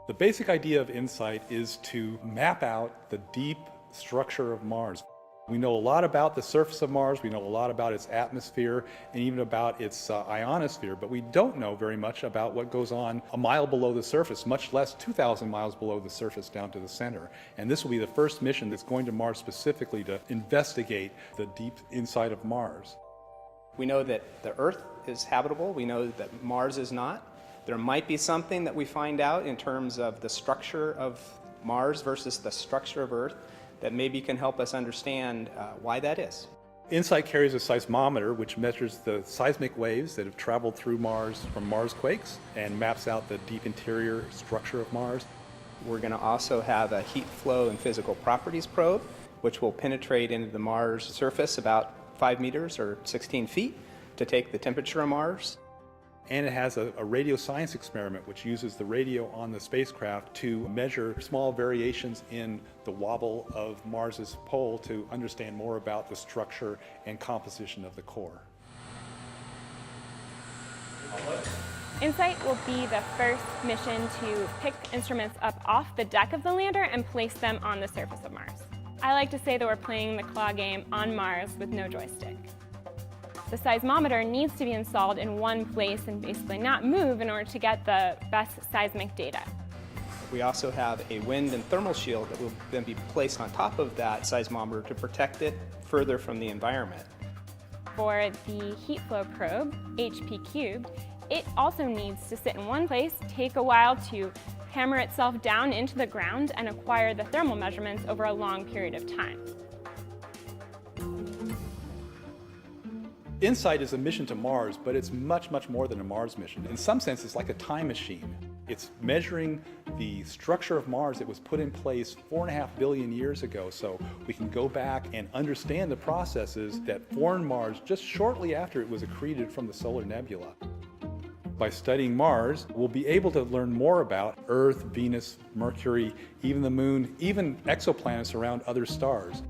The basic idea of InSight is to map out the deep structure of Mars. We know a lot about the surface of Mars, we know a lot about its atmosphere, and even about its ionosphere, but we don't know very much about what goes on a mile below the surface, much less 2,000 miles below the surface down to the center. And this will be the first mission that's going to Mars specifically to investigate the deep inside of Mars. We know that the Earth is habitable, we know that Mars is not. There might be something that we find out in terms of the structure of Mars versus the structure of Earth that maybe can help us understand why that is. InSight carries a seismometer which measures the seismic waves that have traveled through Mars from Mars quakes and maps out the deep interior structure of Mars. We're going to also have a heat flow and physical properties probe which will penetrate into the Mars surface about 5 meters or 16 feet to take the temperature of Mars. And it has a radio science experiment which uses the radio on the spacecraft to measure small variations in the wobble of Mars's pole to understand more about the structure and composition of the core. InSight will be the first mission to pick instruments up off the deck of the lander and place them on the surface of Mars. I like to say that we're playing the claw game on Mars with no joystick. The seismometer needs to be installed in one place and basically not move in order to get the best seismic data. We also have a wind and thermal shield that will then be placed on top of that seismometer to protect it further from the environment. For the heat flow probe, HP cubed, it also needs to sit in one place, take a while to hammer itself down into the ground and acquire the thermal measurements over a long period of time. InSight is a mission to Mars, but it's much, much more than a Mars mission. In some sense, it's like a time machine. It's measuring the structure of Mars that was put in place 4.5 billion years ago, so we can go back and understand the processes that formed Mars just shortly after it was accreted from the solar nebula. By studying Mars, we'll be able to learn more about Earth, Venus, Mercury, even the Moon, even exoplanets around other stars.